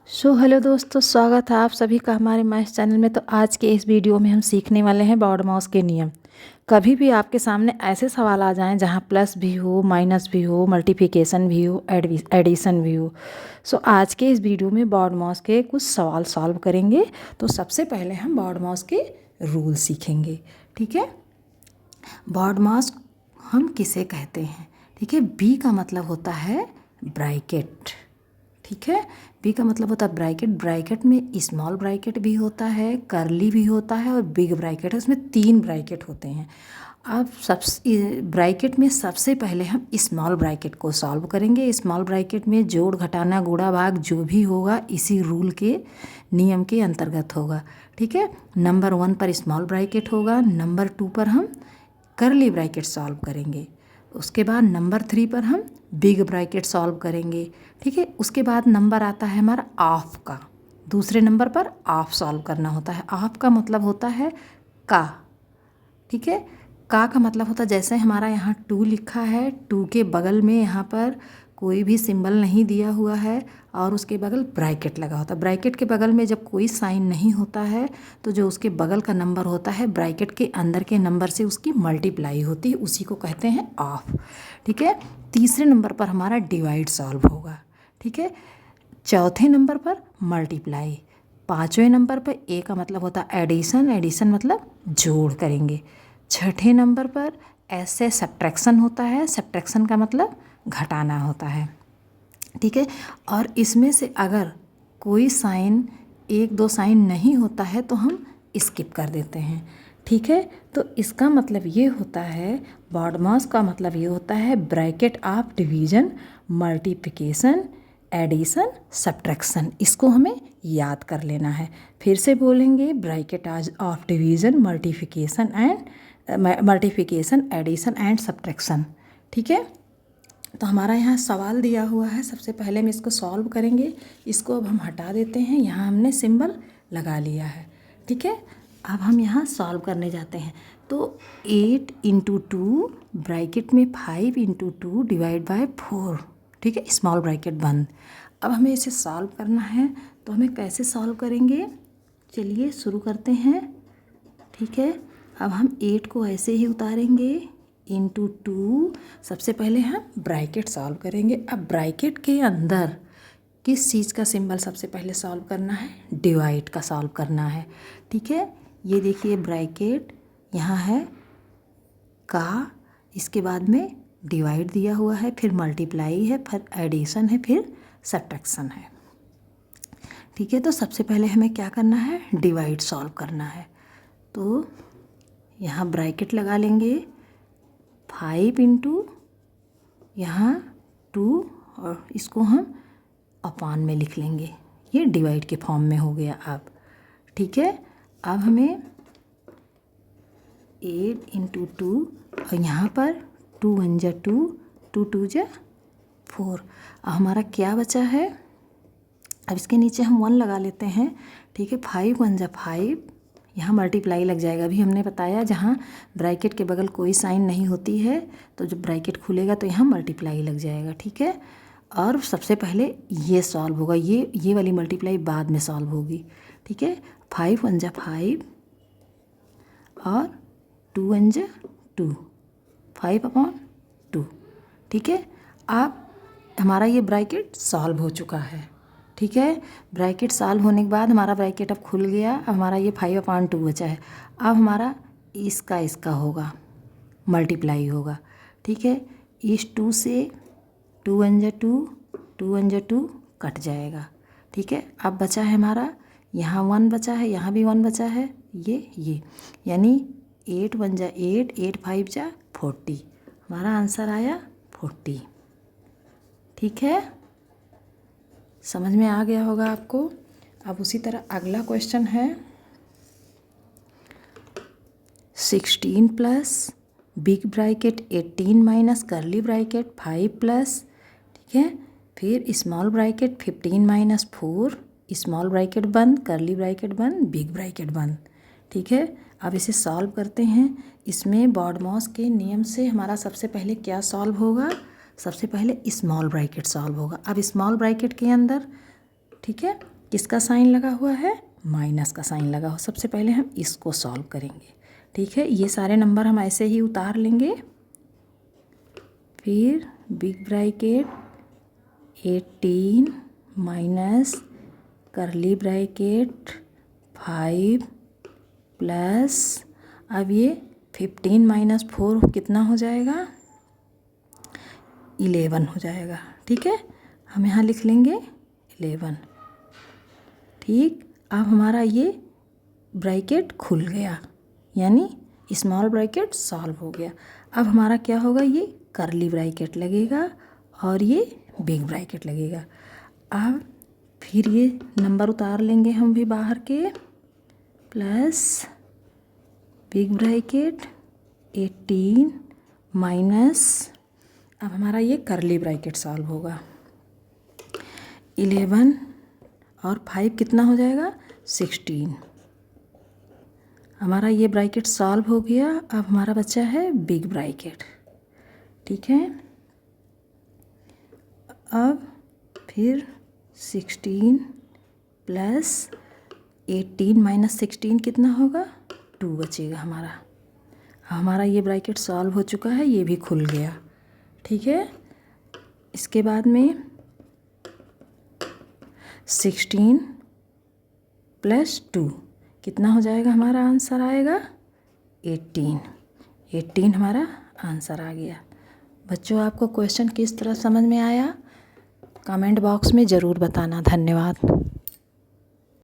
Hello दोस्तों, स्वागत है आप सभी का हमारे मैथ्स चैनल में। तो आज के इस वीडियो में हम सीखने वाले हैं बॉडमॉस के नियम। कभी भी आपके सामने ऐसे सवाल आ जाएं जहां प्लस भी हो, माइनस भी हो, मल्टीप्लिकेशन भी हो, एडिशन भी हो। आज के इस वीडियो में बॉडमॉस के कुछ सवाल सॉल्व करेंगे। तो सबसे पहले हम बॉडमॉस के रूल सीखेंगे। ठीक है, बॉडमॉस हम किसे कहते हैं? ठीक है, बी का मतलब होता है ब्रैकेट। ठीक है, बी का मतलब होता है ब्रैकेट। ब्रैकेट में स्मॉल ब्रैकेट भी होता है, करली भी होता है और बिग ब्रैकेट है। उसमें 3 ब्रैकेट होते हैं। अब ब्रैकेट में सबसे पहले हम स्मॉल ब्रैकेट को सॉल्व करेंगे। स्मॉल ब्रैकेट में जोड़, घटाना, गुणा, भाग जो भी होगा इसी रूल के नियम के अंतर्गत होगा। ठीक है, नंबर 1 पर स्मॉल ब्रैकेट होगा, नंबर 2 पर हम करली ब्रैकेट सॉल्व करेंगे, उसके बाद नंबर 3 पर हम बिग ब्रैकेट सॉल्व करेंगे। ठीक है, उसके बाद नंबर आता है हमारा ऑफ का। दूसरे नंबर पर ऑफ सॉल्व करना होता है। ऑफ का मतलब होता है का। ठीक है, का मतलब होता है जैसे हमारा यहाँ 2 लिखा है, 2 के बगल में यहाँ पर कोई भी सिंबल नहीं दिया हुआ है और उसके बगल ब्रैकेट लगा होता है। ब्रैकेट के बगल में जब कोई साइन नहीं होता है तो जो उसके बगल का नंबर होता है ब्रैकेट के अंदर के नंबर से उसकी मल्टीप्लाई होती है, उसी को कहते हैं ऑफ। ठीक है, तीसरे नंबर पर हमारा डिवाइड सॉल्व होगा। ठीक है, चौथे नंबर पर मल्टीप्लाई, पाँचवें नंबर पर ए का मतलब होता है एडिशन। एडिशन मतलब जोड़ करेंगे। छठे नंबर पर ऐसे सब्ट्रैक्शन होता है। सब्ट्रैक्शन का मतलब घटाना होता है। ठीक है, और इसमें से अगर कोई साइन, 1-2 साइन नहीं होता है तो हम स्किप कर देते हैं। ठीक है, तो इसका मतलब ये होता है, बॉडमॉस का मतलब ये होता है bracket of division, multiplication, addition, subtraction. इसको हमें याद कर लेना है। फिर से बोलेंगे, bracket of division, multiplication, addition and subtraction. ठीक है, तो हमारा यहाँ सवाल दिया हुआ है। सबसे पहले हम इसको सॉल्व करेंगे। इसको अब हम हटा देते हैं, यहाँ हमने सिंबल लगा लिया है। ठीक है, अब हम यहाँ सॉल्व करने जाते हैं। तो 8 × 2 ब्रैकेट में 5 × 2 डिवाइड बाय 4। ठीक है, स्मॉल ब्रैकेट बंद। अब हमें इसे सॉल्व करना है, तो हमें कैसे सॉल्व करेंगे? चलिए शुरू करते हैं। ठीक है, अब हम 8 को ऐसे ही उतारेंगे × 2। सबसे पहले हम ब्रैकेट सॉल्व करेंगे। अब ब्रैकेट के अंदर किस चीज़ का सिंबल सबसे पहले सॉल्व करना है? डिवाइड का सॉल्व करना है। ठीक है, ये देखिए ब्रैकेट यहाँ है का, इसके बाद में डिवाइड दिया हुआ है, फिर मल्टीप्लाई है, फिर एडिशन है, फिर सब्ट्रैक्शन है। ठीक है, तो सबसे पहले हमें क्या करना है? डिवाइड सॉल्व करना है। तो यहाँ ब्रैकेट लगा लेंगे, 5 × यहाँ 2 और इसको हम अपान में लिख लेंगे। ये डिवाइड के फॉर्म में हो गया अब। ठीक है, अब हमें 8 × 2 और यहाँ पर 2 × 1 = 2, 2 × 2 = 4। अब हमारा क्या बचा है? अब इसके नीचे हम 1 लगा लेते हैं। ठीक है, 5 × 1 = 5, यहाँ मल्टीप्लाई लग जाएगा। अभी हमने बताया जहाँ ब्रैकेट के बगल कोई साइन नहीं होती है तो जब ब्रैकेट खुलेगा तो यहाँ मल्टीप्लाई लग जाएगा। ठीक है, और सबसे पहले ये सॉल्व होगा, ये वाली मल्टीप्लाई बाद में सॉल्व होगी। ठीक है, 5 × 1 = 5 और 2 × 1 = 2, 5/2। ठीक है, अब हमारा ये ब्रैकेट सॉल्व हो चुका है। ठीक है, ब्रैकेट सॉल्व होने के बाद हमारा ब्रैकेट अब खुल गया। अब हमारा ये 5/2 बचा है। अब हमारा इसका होगा, मल्टीप्लाई होगा। ठीक है, इस 2 से 2 × 1 = 2, 2 × 1 = 2 कट जाएगा। ठीक है, अब बचा है हमारा यहाँ 1 बचा है, यहाँ भी 1 बचा है, ये यानी 8 × 1 = 8, 8 × 5 = 40। हमारा आंसर आया 40। ठीक है, समझ में आ गया होगा आपको। अब उसी तरह अगला क्वेश्चन है 16 + बिग ब्रैकेट 18 - करली ब्रैकेट 5+। ठीक है, फिर स्मॉल ब्रैकेट 15 - 4, स्मॉल ब्रैकेट बंद, करली ब्रैकेट बंद, बिग ब्रैकेट बंद। ठीक है, अब इसे सॉल्व करते हैं। इसमें बॉडमॉस के नियम से हमारा सबसे पहले क्या सॉल्व होगा? सबसे पहले स्मॉल ब्रैकेट सॉल्व होगा। अब स्मॉल ब्रैकेट के अंदर, ठीक है, किसका साइन लगा हुआ है, माइनस का साइन लगा हुआ। सबसे पहले हम इसको सॉल्व करेंगे, ठीक है। ये सारे नंबर हम ऐसे ही उतार लेंगे। फिर बिग ब्रैकेट 18 माइनस करली ब्रैकेट 5 प्लस, अब ये 15 माइनस 4 कितना हो जाएगा, 11 हो जाएगा, ठीक है। हम यहाँ लिख लेंगे 11, ठीक। अब हमारा ये ब्रैकेट खुल गया, यानी स्मॉल ब्रैकेट सॉल्व हो गया। अब हमारा क्या होगा, ये करली ब्रैकेट लगेगा और ये बिग ब्रैकेट लगेगा। अब फिर ये नंबर उतार लेंगे हम भी बाहर के, प्लस बिग ब्रैकेट 18 माइनस, अब हमारा ये करली ब्रैकेट सॉल्व होगा, 11 और 5 कितना हो जाएगा, 16। हमारा ये ब्रैकेट सॉल्व हो गया। अब हमारा बच्चा है बिग ब्रैकेट, ठीक है। अब फिर 16 प्लस 18 माइनस 16 कितना होगा, 2 बचेगा हमारा। हमारा ये ब्रैकेट सॉल्व हो चुका है, ये भी खुल गया, ठीक है। इसके बाद में 16 प्लस 2 कितना हो जाएगा, हमारा आंसर आएगा 18 हमारा आंसर आ गया। बच्चों, आपको क्वेश्चन किस तरह समझ में आया, कमेंट बॉक्स में ज़रूर बताना। धन्यवाद।